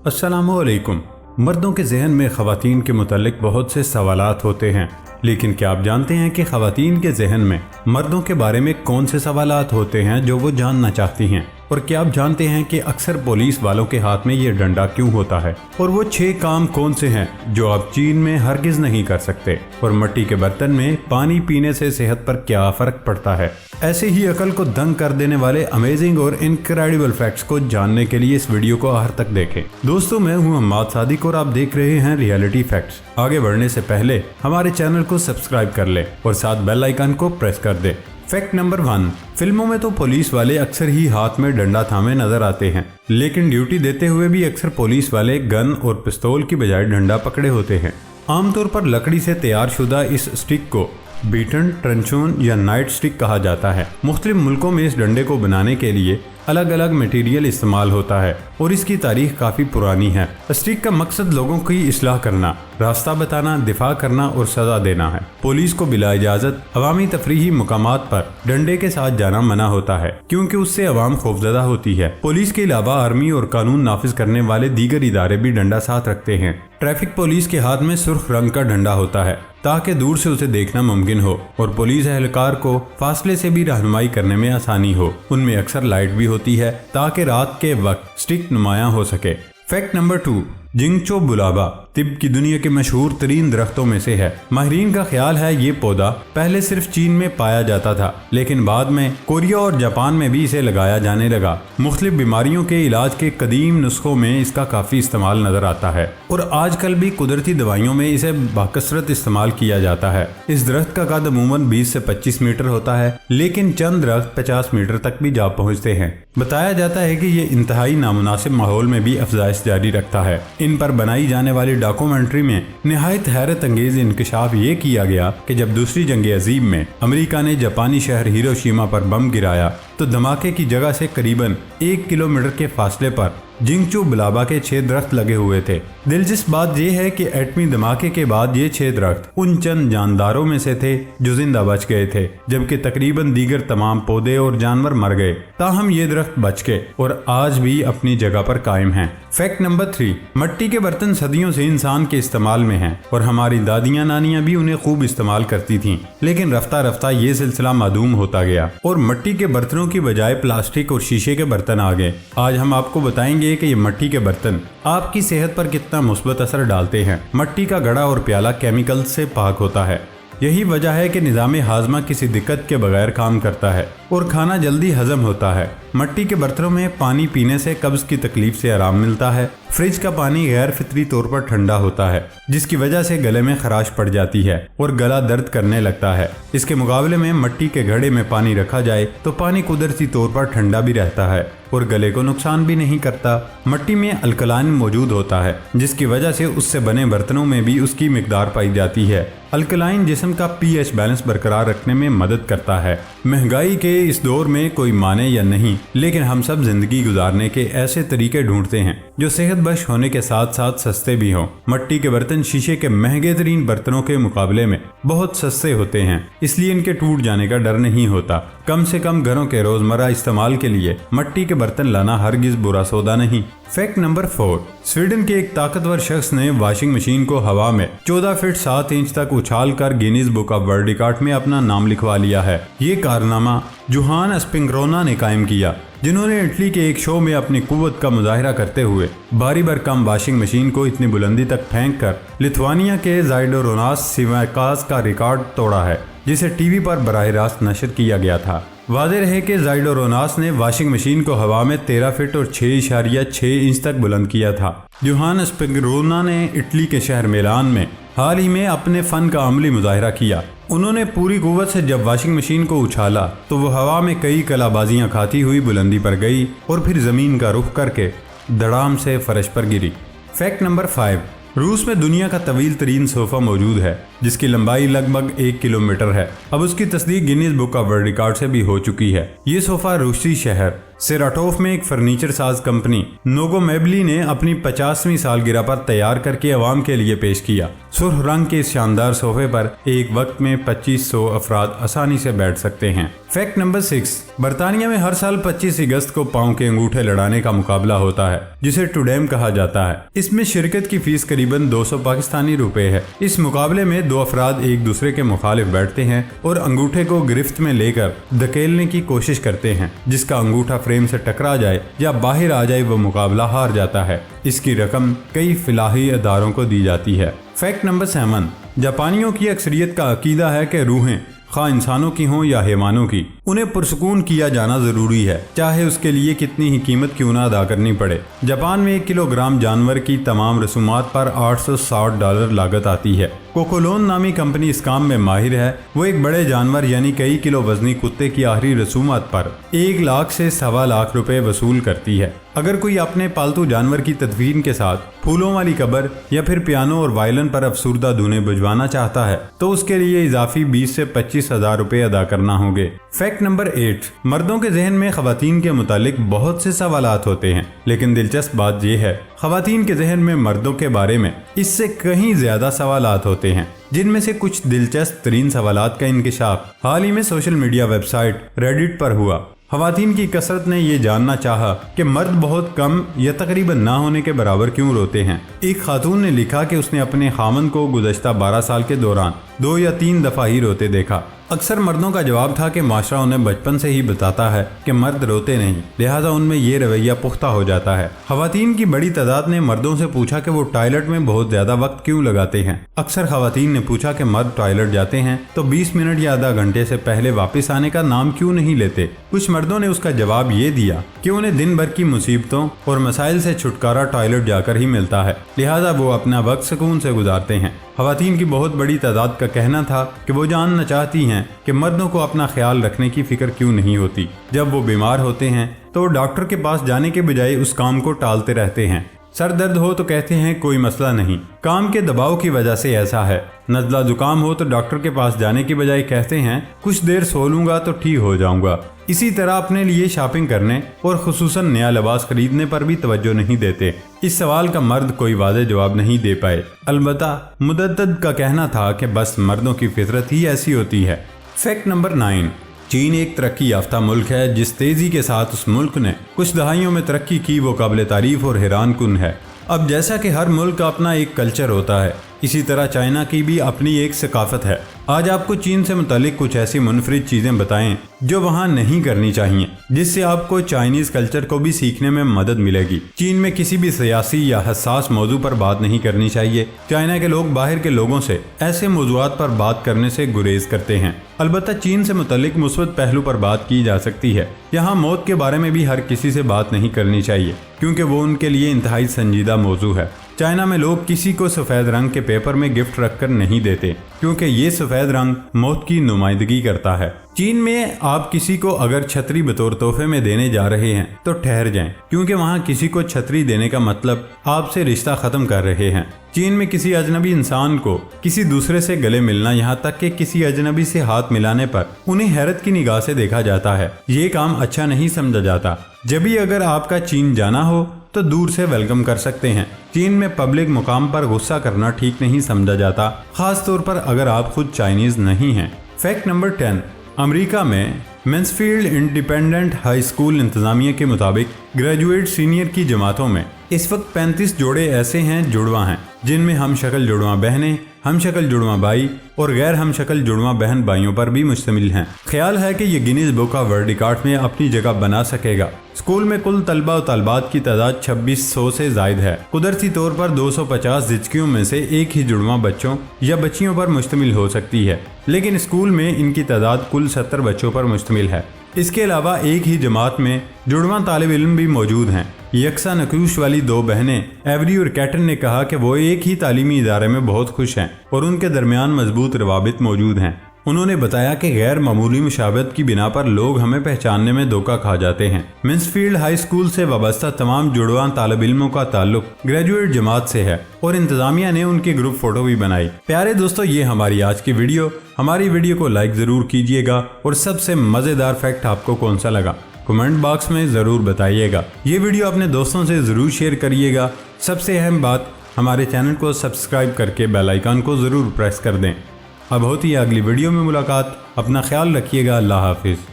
अस्सलामु अलैकुम। मर्दों के जहन में ख़वातीन के मुतालिक बहुत से सवालात होते हैं, लेकिन क्या आप जानते हैं कि ख़वातीन के जहन में मर्दों के बारे में कौन से सवालात होते हैं जो वो जानना चाहती हैं? और क्या आप जानते हैं कि अक्सर पुलिस वालों के हाथ में ये डंडा क्यों होता है? और वो 6 काम कौन से हैं जो आप चीन में हरगिज नहीं कर सकते? और मिट्टी के बर्तन में पानी पीने से सेहत पर क्या फ़र्क पड़ता है? ऐसे ही अकल को दंग कर देने वाले अमेजिंग और इनक्रेडिबल फैक्ट्स को जानने के लिए इस वीडियो को आखिर तक देखें। दोस्तों, मैं हूं हम्माद सादिक और आप देख रहे हैं रियलिटी फैक्ट्स। आगे बढ़ने से पहले हमारे चैनल को सब्सक्राइब कर ले और साथ बेल आइकन को प्रेस कर दे। फैक्ट नंबर 1, फिल्मों में तो पुलिस वाले अक्सर ही हाथ में डंडा थामे नजर आते हैं, लेकिन ड्यूटी देते हुए भी अक्सर पुलिस वाले गन और पिस्तौल की बजाय डंडा पकड़े होते हैं। आमतौर पर लकड़ी से तैयार शुदा इस स्टिक को बीटन, ट्रंचोन या नाइट स्टिक कहा जाता है। मुख्तलिफ मुल्कों में इस डंडे को बनाने के लिए अलग अलग मटेरियल इस्तेमाल होता है और इसकी तारीख काफ़ी पुरानी है। स्टिक का मकसद लोगों की इस्लाह करना, रास्ता बताना, दिफा करना और सजा देना है। पुलिस को बिला इजाज़त अवामी तफरीही मुकामात पर डंडे के साथ जाना मना होता है, क्योंकि उससे अवाम खौफजदा होती है। पुलिस के अलावा आर्मी और कानून नाफिज करने वाले दीगर इदारे भी डंडा साथ रखते हैं। ट्रैफिक पुलिस के हाथ में सुर्ख रंग का डंडा होता है ताकि दूर से उसे देखना मुमकिन हो और पुलिस एहलकार को फासले से भी रहनुमाई करने में आसानी हो। उनमें अक्सर लाइट भी होती है ताकि रात के वक्त स्टिक नुमायां हो सके। फैक्ट नंबर 2, जिंगचो बुलाबा तिब की दुनिया के मशहूर तरीन दरख्तों में से है। माहिरीन का ख्याल है ये पौधा पहले सिर्फ चीन में पाया जाता था, लेकिन बाद में कोरिया और जापान में भी इसे लगाया जाने लगा। मुख्तलिफ बीमारियों के इलाज के कदीम नुस्खों में इसका काफ़ी इस्तेमाल नजर आता है और आजकल भी कुदरती दवाइयों में इसे बाकसरत इस्तेमाल किया जाता है। इस दरख्त का कद अमूमन 20 से 25 मीटर होता है, लेकिन चंद दरख्त 50 मीटर तक भी जा पहुँचते हैं। बताया जाता है कि ये इंतहाई नामुनासिब माहौल में भी अफजाइश जारी रखता है। इन पर बनाई जाने वाली डॉक्यूमेंट्री में निहायत हैरत अंगेज इंकशाफ ये किया गया कि जब दूसरी जंग अजीम में अमेरिका ने जापानी शहर हिरोशिमा पर बम गिराया तो धमाके की जगह से करीबन 1 किलोमीटर के फासले पर जिंगचो बुलाबा के 6 दरख्त लगे हुए थे। दिलचस्प बात यह है कि एटमी धमाके के बाद ये 6 दरख्त उन चंद जानदारों में से थे जो जिंदा बच गए थे, जबकि तकरीबन दीगर तमाम पौधे और जानवर मर गए। ताहम ये दरख्त बच गए और आज भी अपनी जगह पर कायम हैं। फैक्ट नंबर 3, मिट्टी के बर्तन सदियों से इंसान के इस्तेमाल में हैं और हमारी दादियाँ नानियाँ भी उन्हें खूब इस्तेमाल करती थीं, लेकिन रफ्ता रफ्ता ये सिलसिला मादूम होता गया और मिट्टी के बर्तनों की बजाय प्लास्टिक और शीशे के बर्तन आ गए। आज हम आपको बताएंगे कि ये मिट्टी के बर्तन आपकी सेहत पर कितना मुस्बत असर डालते हैं। मिट्टी का घड़ा और प्याला केमिकल से पाक होता है। यही वजह है कि निज़ाम हाजमा किसी दिक्कत के बगैर काम करता है और खाना जल्दी हजम होता है। मिट्टी के बर्तनों में पानी पीने से कब्ज की तकलीफ से आराम मिलता है। फ्रिज का पानी गैर फितरी तौर पर ठंडा होता है, जिसकी वजह से गले में खराश पड़ जाती है और गला दर्द करने लगता है। इसके मुकाबले में मिट्टी के घड़े में पानी रखा जाए तो पानी कुदरती तौर पर ठंडा भी रहता है और गले को नुकसान भी नहीं करता। मिट्टी में अल्कलाइन मौजूद होता है, जिसकी वजह से उससे बने बर्तनों में भी उसकी मिकदार पाई जाती है। अल्कलाइन जिस्म का pH बैलेंस बरकरार रखने में मदद करता है। महंगाई के इस दौर में कोई माने या नहीं, लेकिन हम सब जिंदगी गुजारने के ऐसे तरीके ढूंढते हैं जो सेहत बख्श होने के साथ साथ सस्ते भी हों। मिट्टी के बर्तन शीशे के महंगे तरीन बर्तनों के मुकाबले में बहुत सस्ते होते हैं, इसलिए इनके टूट जाने का डर नहीं होता। कम से कम घरों के रोजमर्रा इस्तेमाल के लिए मिट्टी के बर्तन लाना हरगिज बुरा सौदा नहीं। फैक्ट नंबर 4, स्वीडन के एक ताकतवर शख्स ने वॉशिंग मशीन को हवा में 14 फीट 7 इंच तक उछालकर Guinness book of world record में अपना नाम लिखवा लिया है। ये कारनामा जोहान स्पिंगरोना ने कायम किया, जिन्होंने इटली के एक शो में अपनी कुव्वत का मुजाहिरा करते हुए भारी भरकम वॉशिंग मशीन को इतनी बुलंदी तक फेंक कर लिथुआनिया के ज़ाइडोरोनास सिवाकास का रिकॉर्ड तोड़ा है, जिसे टीवी पर बराह रास्त नशर किया गया था। वाज़ेह रहे कि ज़ाइडोरोनास ने वॉशिंग मशीन को हवा में 13 फीट और 6.6 इंच तक बुलंद किया था। जोहान स्पिंगरोना ने इटली के शहर मिलान में हाल ही में अपने फन का अमली मुजाहिरा किया। उन्होंने पूरी कुव्वत से जब वॉशिंग मशीन को उछाला तो वो हवा में कई कलाबाजियां खाती हुई बुलंदी पर गई और फिर जमीन का रुख करके धड़ाम से फर्श पर गिरी। फैक्ट नंबर 5, रूस में दुनिया का तवील तरीन सोफा मौजूद है, जिसकी लंबाई लगभग 1 किलोमीटर है। अब उसकी तस्दीक Guinness book of world record से भी हो चुकी है। ये सोफा रूसी शहर सेराटोफ में एक फर्नीचर साज कंपनी नोगोमेबली ने अपनी 50वीं सालगिरह पर तैयार करके अवाम के लिए पेश किया। सुर्ख रंग के इस शानदार सोफे पर एक वक्त में 2500 अफराद आसानी से बैठ सकते हैं। फैक्ट नंबर 6, बरतानिया में हर साल 25 अगस्त को पांव के अंगूठे लड़ाने का मुकाबला होता है, जिसे टुडेम कहा जाता है। इसमें शिरकत की फीस करीबन 200 पाकिस्तानी रुपए है। इस मुकाबले में 2 अफराद एक दूसरे के मुखालिफ बैठते हैं और अंगूठे को गिरफ्त में लेकर धकेलने की कोशिश करते हैं। जिसका अंगूठा फ्रेम से टकरा जाए या बाहर आ जाए वो मुकाबला हार जाता है। इसकी रकम कई फलाही अदारों को दी जाती है। फैक्ट नंबर 7, जापानियों की अक्सरियत का अकीदा है कि रूहें खा इंसानों की हों या हैवानों की, उन्हें पुरसकून किया जाना जरूरी है, चाहे उसके लिए कितनी ही कीमत क्यों ना अदा करनी पड़े। जापान में 1 किलोग्राम जानवर की तमाम रसूमात पर $860 लागत आती है। कोकोलोन नामी कंपनी इस काम में माहिर है। वो एक बड़े जानवर यानी कई किलो वजनी कुत्ते की आखिरी रसूमात पर 1 लाख से 1.25 लाख रुपए वसूल करती है। अगर कोई अपने पालतू जानवर की तदफीन के साथ फूलों वाली कब्र या फिर पियानो और वायलिन पर अफसुर्दा धुनें बुझवाना चाहता है तो उसके लिए इजाफी 20 से 25 हजार रुपए अदा करना होंगे। फैक्ट नंबर 8, मर्दों के जहन में खवातीन के मुतालिक बहुत से सवालात होते हैं, लेकिन दिलचस्प बात यह है खवातीन के जहन में मर्दों के बारे में इससे कहीं ज्यादा सवालात होते हैं, जिनमें से कुछ दिलचस्प तरीन सवालात का इंकिशाफ हाल ही में सोशल मीडिया वेबसाइट रेडिट पर हुआ। खवातीन की कसरत ने ये जानना चाहा कि मर्द बहुत कम या तकरीबन ना होने के बराबर क्यों रोते हैं। एक खातून ने लिखा कि उसने अपने खामन को गुज़श्ता 12 साल के दौरान 2 या 3 दफ़ा ही रोते देखा। अक्सर मर्दों का जवाब था कि माशरा उन्हें बचपन से ही बताता है कि मर्द रोते नहीं, लिहाजा उनमें ये रवैया पुख्ता हो जाता है। खवातीन की बड़ी तादाद ने मर्दों से पूछा कि वो टॉयलेट में बहुत ज्यादा वक्त क्यों लगाते हैं। अक्सर खवातीन ने पूछा कि मर्द टॉयलेट जाते हैं तो 20 मिनट या आधा घंटे से पहले वापस आने का नाम क्यों नहीं लेते। कुछ मर्दों ने उसका जवाब ये दिया कि उन्हें दिन भर की मुसीबतों और मसाइल से छुटकारा टॉयलेट जाकर ही मिलता है, लिहाजा वो अपना वक्त सुकून से गुजारते हैं। खवातीन की बहुत बड़ी तादाद का कहना था कि वो जानना चाहती हैं कि मर्दों को अपना ख्याल रखने की फिक्र क्यों नहीं होती। जब वो बीमार होते हैं तो वो डॉक्टर के पास जाने के बजाय उस काम को टालते रहते हैं। सर दर्द हो तो कहते हैं कोई मसला नहीं, काम के दबाव की वजह से ऐसा है। नज़ला जुकाम हो तो डॉक्टर के पास जाने की बजाय कहते हैं कुछ देर सो लूंगा तो ठीक हो जाऊंगा। इसी तरह अपने लिए शॉपिंग करने और खुसूसन नया लिबास खरीदने पर भी तवज्जो नहीं देते। इस सवाल का मर्द कोई वाज़ेह जवाब नहीं दे पाए। अलबत्ता मुदद्दद का कहना था कि बस मर्दों की फितरत ही ऐसी होती है। फैक्ट नंबर 9, चीन एक तरक्की याफ्ता मुल्क है। जिस तेजी के साथ उस मुल्क ने कुछ दहाइयों में तरक्की की वो काबिल तारीफ और हैरान कुन है। अब जैसा कि हर मुल्क का अपना एक कल्चर होता है, इसी तरह चाइना की भी अपनी एक सकाफत है। आज आपको चीन से मुतालिक कुछ ऐसी मुनफरिद चीज़ें बताएं जो वहाँ नहीं करनी चाहिए, जिससे आपको चाइनीज़ कल्चर को भी सीखने में मदद मिलेगी। चीन में किसी भी सियासी या हसास मौजू पर बात नहीं करनी चाहिए। चाइना के लोग बाहर के लोगों से ऐसे मौजूआत पर बात करने से गुरेज करते हैं। अलबत्ता चीन से मुतालिक मुस्बत पहलू पर बात की जा सकती है। यहाँ मौत के बारे में भी हर किसी से बात नहीं करनी चाहिए, क्योंकि वो उनके लिए इंतहाई संजीदा मौजू है। चाइना में लोग किसी को सफ़ेद रंग के पेपर में गिफ्ट रखकर नहीं देते, क्योंकि ये सफ़ेद रंग मौत की नुमाइंदगी करता है। चीन में आप किसी को अगर छतरी बतौर तोहफे में देने जा रहे हैं तो ठहर जाएं, क्योंकि वहाँ किसी को छतरी देने का मतलब आपसे रिश्ता ख़त्म कर रहे हैं। चीन में किसी अजनबी इंसान को किसी दूसरे से गले मिलना, यहाँ तक कि किसी अजनबी से हाथ मिलाने पर उन्हें हैरत की निगाह से देखा जाता है। ये काम अच्छा नहीं समझा जाता। जब भी अगर आपका चीन जाना हो तो दूर से वेलकम कर सकते हैं। चीन में पब्लिक मुकाम पर गुस्सा करना ठीक नहीं समझा जाता, खास तौर पर अगर आप खुद चाइनीज नहीं हैं। फैक्ट नंबर 10, अमेरिका में मैंसफील्ड इंडिपेंडेंट हाई स्कूल इंतजामिया के मुताबिक ग्रेजुएट सीनियर की जमातों में इस वक्त 35 जोड़े ऐसे हैं जुड़वा हैं, जिनमें हम शक्ल जुड़वा बहनें, हम शक्ल जुड़वा भाई और गैर हम शक्ल जुड़वा बहन भाइयों पर भी मुश्तमिल हैं। ख्याल है कि ये Guinness book of world record में अपनी जगह बना सकेगा। स्कूल में कुल तलबा और तलबात की तादाद 2600 से जायद है। कुदरती तौर पर 250 जिचकियों में से एक ही जुड़वा बच्चों या बच्चियों पर मुश्तमिल हो सकती है, लेकिन स्कूल में इनकी तादाद कुल 70 बच्चों पर मुश्तमिल है। इसके अलावा एक ही जमात में जुड़वा तालिब इल्म भी मौजूद हैं। यकसा नक्यूश वाली 2 बहनें एवरी और कैटन ने कहा कि वो एक ही तालीमी इदारे में बहुत खुश हैं और उनके दरमियान मजबूत रवाबित मौजूद हैं। انہوں نے بتایا کہ غیر معمولی مشابہت کی بنا پر لوگ ہمیں پہچاننے میں دھوکہ کھا جاتے ہیں۔ منسفیلڈ ہائی اسکول سے وابستہ تمام جڑواں طالب علموں کا تعلق گریجویٹ جماعت سے ہے اور انتظامیہ نے ان کی گروپ فوٹو بھی بنائی۔ پیارے دوستو، یہ ہماری آج کی ویڈیو۔ ہماری ویڈیو کو لائک ضرور کیجئے گا اور سب سے مزیدار فیکٹ آپ کو کون سا لگا کمنٹ باکس میں ضرور بتائیے گا۔ یہ ویڈیو اپنے دوستوں سے ضرور شیئر کریے گا۔ سب سے اہم بات، ہمارے چینل کو سبسکرائب کر کے بیل آئیکن کو ضرور پریس کر دیں۔ اب ہوتی ہے اگلی ویڈیو میں ملاقات۔ اپنا خیال رکھیے گا۔ اللہ حافظ۔